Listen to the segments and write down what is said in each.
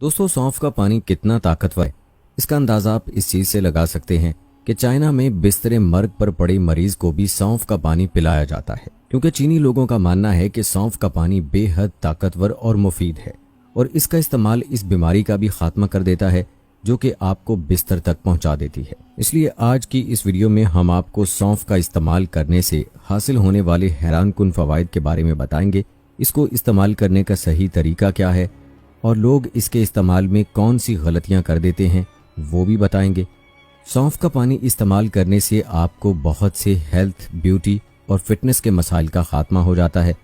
दोस्तों, सौंफ का पानी कितना ताकतवर है इसका अंदाजा आप इस चीज से लगा सकते हैं कि चाइना में बिस्तरे मर्ग पर पड़े मरीज को भी सौंफ का पानी पिलाया जाता है, क्योंकि चीनी लोगों का मानना है कि सौंफ का पानी बेहद ताकतवर और मुफीद है और इसका इस्तेमाल इस बीमारी का भी खात्मा कर देता है जो कि आपको बिस्तर तक पहुंचा देती है। इसलिए आज की इस वीडियो में हम आपको सौंफ का इस्तेमाल करने से हासिल होने वाले हैरानकुन फवाइद के बारे में बताएंगे। इसको इस्तेमाल करने का सही तरीका क्या है और लोग इसके इस्तेमाल में कौन सी गलतियां कर देते हैं वो भी बताएंगे। सौंफ का पानी इस्तेमाल करने से आपको बहुत से हेल्थ, ब्यूटी और फिटनेस के मसाइल का खात्मा हो जाता है,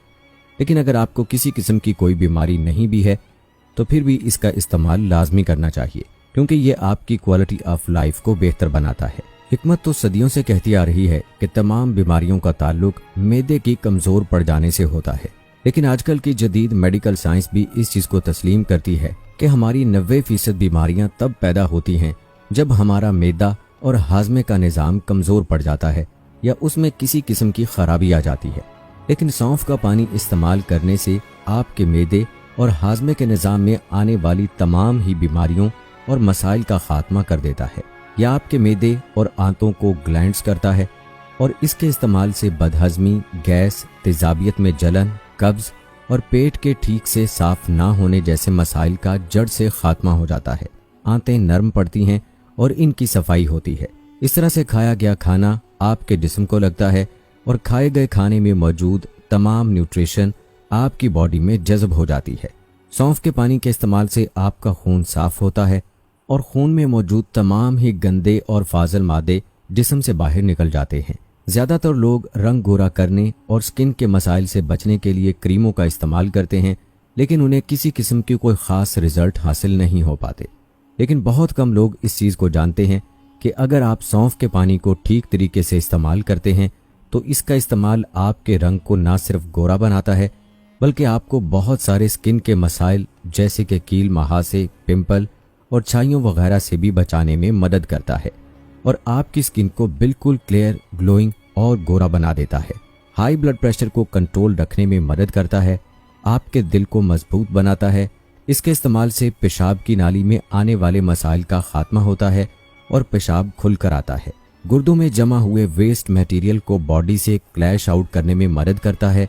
लेकिन अगर आपको किसी किस्म की कोई बीमारी नहीं भी है तो फिर भी इसका इस्तेमाल लाजमी करना चाहिए, क्योंकि ये आपकी क्वालिटी ऑफ लाइफ को बेहतर बनाता है। हिकमत तो सदियों से कहती आ रही है कि तमाम बीमारियों का ताल्लुक मैदे की कमज़ोर पड़ जाने से होता है, लेकिन आजकल की जदीद मेडिकल साइंस भी इस चीज़ को तस्लीम करती है कि हमारी 90% बीमारियां तब पैदा होती हैं जब हमारा मैदा और हाजमे का निज़ाम कमज़ोर पड़ जाता है या उसमें किसी किस्म की खराबी आ जाती है। लेकिन सौंफ का पानी इस्तेमाल करने से आपके मैदे और हाजमे के निज़ाम में आने वाली तमाम ही बीमारियों और मसाइल का खात्मा कर देता है। यह आपके मैदे और आंतों को ग्लैंड्स करता है और इसके इस्तेमाल से बदहजमी, गैस, तेजाबियत में जलन, कब्ज और पेट के ठीक से साफ ना होने जैसे मसाइल का जड़ से खात्मा हो जाता है। आंतें नरम पड़ती हैं और इनकी सफाई होती है। इस तरह से खाया गया खाना आपके जिस्म को लगता है और खाए गए खाने में मौजूद तमाम न्यूट्रिशन आपकी बॉडी में जज़ब हो जाती है। सौंफ के पानी के इस्तेमाल से आपका खून साफ होता है और खून में मौजूद तमाम ही गंदे और फाजल मादे जिस्म से बाहर निकल जाते हैं। ज़्यादातर लोग रंग गोरा करने और स्किन के मसाइल से बचने के लिए क्रीमों का इस्तेमाल करते हैं, लेकिन उन्हें किसी किस्म की कोई ख़ास रिजल्ट हासिल नहीं हो पाते। लेकिन बहुत कम लोग इस चीज़ को जानते हैं कि अगर आप सौंफ के पानी को ठीक तरीके से इस्तेमाल करते हैं तो इसका इस्तेमाल आपके रंग को ना सिर्फ गोरा बनाता है बल्कि आपको बहुत सारे स्किन के मसाइल जैसे कि कील, महासे, पिंपल और छाइयों वगैरह से भी बचाने में मदद करता है और आपकी स्किन को बिल्कुल क्लियर, ग्लोइंग और गोरा बना देता है। हाई ब्लड प्रेशर को कंट्रोल रखने में मदद करता है, आपके दिल को मजबूत बनाता है। इसके इस्तेमाल से पेशाब की नाली में आने वाले मसाइल का खात्मा होता है और पेशाब खुल कर आता है। गुर्दों में जमा हुए वेस्ट मटेरियल को बॉडी से क्लैश आउट करने में मदद करता है।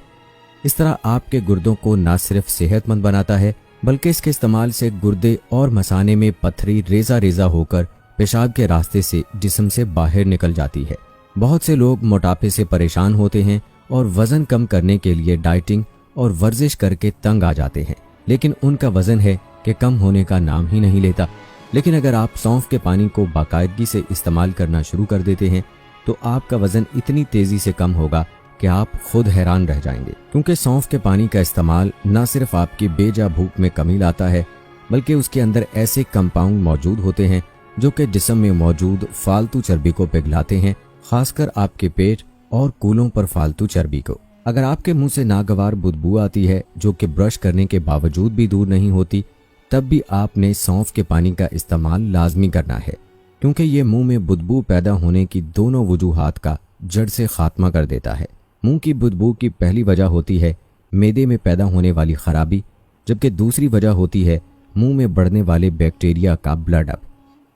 इस तरह आपके गुर्दों को न सिर्फ सेहतमंद बनाता है बल्कि इसके इस्तेमाल से गुर्दे और मसाने में पथरी रेजा रेजा होकर पेशाब के रास्ते से जिस्म से बाहर निकल जाती है। बहुत से लोग मोटापे से परेशान होते हैं और वजन कम करने के लिए डाइटिंग और वर्जिश करके तंग आ जाते हैं, लेकिन उनका वजन है कि कम होने का नाम ही नहीं लेता। लेकिन अगर आप सौंफ के पानी को बाकायदगी से इस्तेमाल करना शुरू कर देते हैं तो आपका वजन इतनी तेजी से कम होगा कि आप खुद हैरान रह जाएंगे, क्योंकि सौंफ के पानी का इस्तेमाल न सिर्फ आपकी बेजा भूख में कमी लाता है बल्कि उसके अंदर ऐसे कंपाउंड मौजूद होते हैं जो कि जिस्म में मौजूद फालतू चर्बी को पिघलाते हैं, खासकर आपके पेट और कूलों पर फालतू चर्बी को। अगर आपके मुंह से नागवार बदबू आती है जो कि ब्रश करने के बावजूद भी दूर नहीं होती, तब भी आपने सौंफ के पानी का इस्तेमाल लाजमी करना है, क्योंकि ये मुंह में बदबू पैदा होने की दोनों वजूहात का जड़ से खात्मा कर देता है। मुंह की बदबू की पहली वजह होती है मैदे में पैदा होने वाली खराबी, जबकि दूसरी वजह होती है मुंह में बढ़ने वाले बैक्टीरिया का ब्लड अप।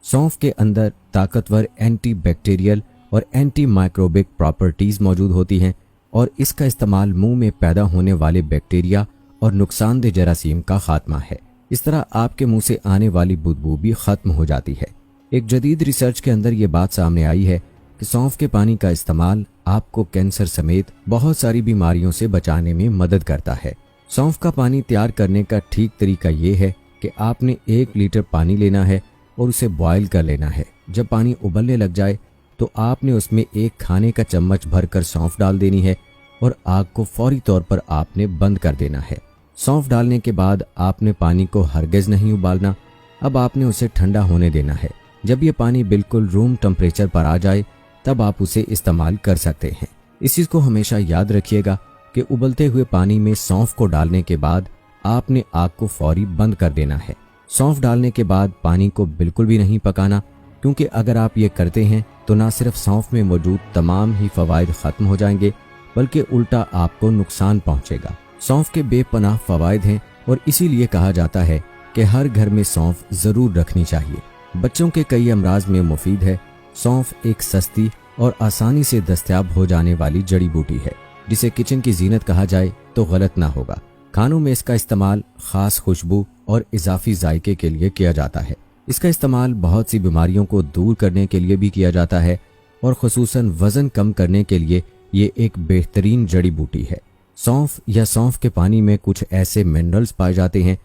सौंफ के अंदर ताकतवर एंटी बैक्टीरियल और एंटी माइक्रोबिक प्रॉपर्टीज मौजूद होती हैं और इसका इस्तेमाल मुंह में पैदा होने वाले बैक्टीरिया और नुकसानदेह जरासीम का खात्मा है। इस तरह आपके मुंह से आने वाली बदबू भी खत्म हो जाती है। एक जदीद रिसर्च के अंदर ये बात सामने आई है कि सौंफ के पानी का इस्तेमाल आपको कैंसर समेत बहुत सारी बीमारियों से बचाने में मदद करता है। सौंफ का पानी तैयार करने का ठीक तरीका ये है कि आपने 1 लीटर पानी लेना है और उसे बॉयल कर लेना है। जब पानी उबलने लग जाए तो आपने उसमें 1 खाने का चम्मच भरकर सौंफ डाल देनी है और आग को फौरी तौर पर आपने बंद कर देना है। सौंफ डालने के बाद आपने पानी को हरगिज नहीं उबालना, अब आपने उसे ठंडा होने देना है। जब ये पानी बिल्कुल रूम टेम्परेचर पर आ जाए तब आप उसे इस्तेमाल कर सकते हैं। इस चीज़ को हमेशा याद रखिएगा कि उबलते हुए पानी में सौंफ को डालने के बाद आपने आग को फौरी बंद कर देना है। सौंफ डालने के बाद पानी को बिल्कुल भी नहीं पकाना, क्योंकि अगर आप ये करते हैं तो ना सिर्फ सौंफ में मौजूद तमाम ही फवाइद खत्म हो जाएंगे बल्कि उल्टा आपको नुकसान पहुंचेगा। सौंफ के बेपनाह फवाइद हैं और इसीलिए कहा जाता है کہ ہر گھر میں سونف ضرور رکھنی چاہیے۔ بچوں کے کئی امراض میں مفید ہے۔ سونف ایک سستی اور آسانی سے دستیاب ہو جانے والی جڑی بوٹی ہے جسے کچن کی زینت کہا جائے تو غلط نہ ہوگا۔ کھانوں میں اس کا استعمال خاص خوشبو اور اضافی ذائقے کے لیے کیا جاتا ہے۔ اس کا استعمال بہت سی بیماریوں کو دور کرنے کے لیے بھی کیا جاتا ہے اور خصوصاً وزن کم کرنے کے لیے یہ ایک بہترین جڑی بوٹی ہے۔ سونف یا سونف کے پانی میں کچھ ایسے منرلز پائے جاتے ہیں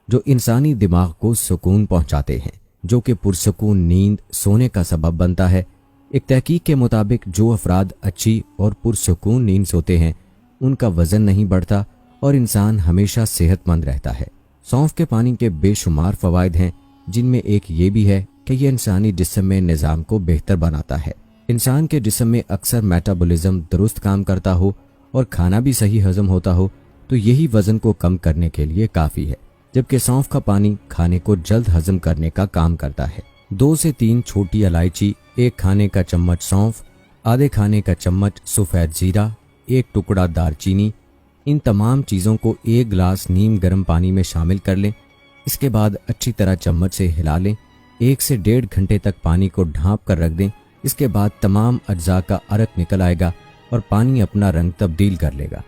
جو انسانی دماغ کو سکون پہنچاتے ہیں، جو کہ پرسکون نیند سونے کا سبب بنتا ہے۔ ایک تحقیق کے مطابق جو افراد اچھی اور پرسکون نیند سوتے ہیں ان کا وزن نہیں بڑھتا اور انسان ہمیشہ صحت مند رہتا ہے۔ سونف کے پانی کے بے شمار فوائد ہیں، جن میں ایک یہ بھی ہے کہ یہ انسانی جسم میں نظام کو بہتر بناتا ہے۔ انسان کے جسم میں اکثر میٹابولزم درست کام کرتا ہو اور کھانا بھی صحیح ہضم ہوتا ہو تو یہی وزن کو کم کرنے کے لیے کافی ہے، جبکہ سونف کا پانی کھانے کو جلد ہضم کرنے کا کام کرتا ہے۔ 2 سے 3 چھوٹی الائچی، 1 کھانے کا چمچ سونف، آدھے کھانے کا چمچ سفید زیرہ، 1 ٹکڑا دار چینی، ان تمام چیزوں کو 1 گلاس نیم گرم پانی میں شامل کر لیں۔ اس کے بعد اچھی طرح چمچ سے ہلا لیں۔ 1 سے 1.5 گھنٹے تک پانی کو ڈھانپ کر رکھ دیں۔ اس کے بعد تمام اجزاء کا عرق نکل آئے گا اور پانی اپنا رنگ تبدیل کر لے گا۔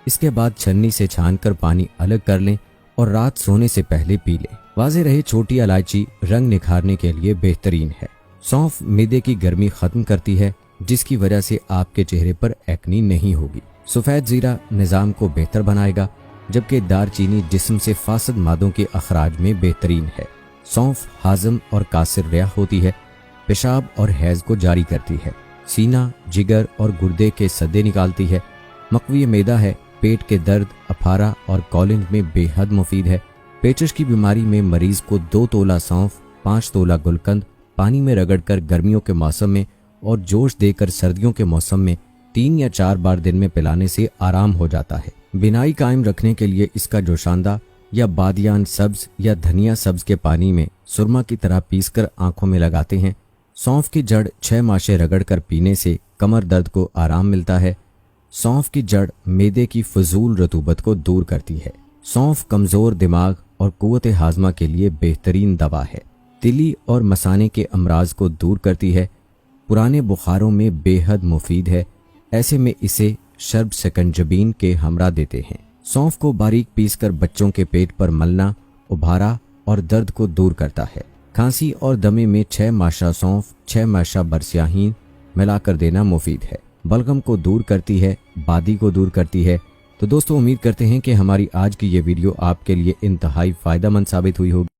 اس کے بعد چھنی سے چھان کر پانی الگ کر لیں اور رات سونے سے پہلے پی لیں۔ واضح رہے چھوٹی الائچی رنگ نکھارنے کے لیے بہترین ہے۔ سونف معدے کی گرمی ختم کرتی ہے جس کی وجہ سے آپ کے چہرے پر ایکنی نہیں ہوگی۔ سفید زیرہ نظام کو بہتر بنائے گا، جبکہ دار چینی جسم سے فاسد مادوں کے اخراج میں بہترین ہے۔ سونف ہاضم اور کاثر ریح ہوتی ہے، پیشاب اور حیض کو جاری کرتی ہے، سینہ، جگر اور گردے کے سدے نکالتی ہے، مقوی معدہ ہے، پیٹ کے درد، اپھارا اور کولن میں بے حد مفید ہے۔ پیچش کی بیماری میں مریض کو 2 تولہ سونف، 5 تولہ گلقند پانی میں رگڑ کر گرمیوں کے موسم میں اور جوش دے کر سردیوں کے موسم میں 3 یا 4 بار دن میں پلانے سے آرام ہو جاتا ہے۔ بینائی قائم رکھنے کے لیے اس کا جوشاندہ یا بادیان سبز یا دھنیا سبز کے پانی میں سرما کی طرح پیس کر آنکھوں میں لگاتے ہیں۔ سونف کی جڑ 6 ماشے رگڑ کر پینے سے کمر درد کو آرام ملتا ہے۔ سونف کی جڑ معدے کی فضول رطوبت کو دور کرتی ہے۔ سونف کمزور دماغ اور قوت ہاضمہ کے لیے بہترین دوا ہے۔ تلی اور مثانے کے امراض کو دور کرتی ہے۔ پرانے بخاروں میں بے حد مفید ہے، ایسے میں اسے شرب سکنجبین کے ہمراہ دیتے ہیں۔ سونف کو باریک پیس کر بچوں کے پیٹ پر ملنا ابھارا اور درد کو دور کرتا ہے۔ کھانسی اور دمے میں 6 ماشا سونف، 6 ماشا برسیاہین ملا کر دینا مفید ہے۔ بلغم کو دور کرتی ہے، بادی کو دور کرتی ہے۔ تو دوستو، امید کرتے ہیں کہ ہماری آج کی یہ ویڈیو آپ کے لیے انتہائی فائدہ مند ثابت ہوئی ہوگی۔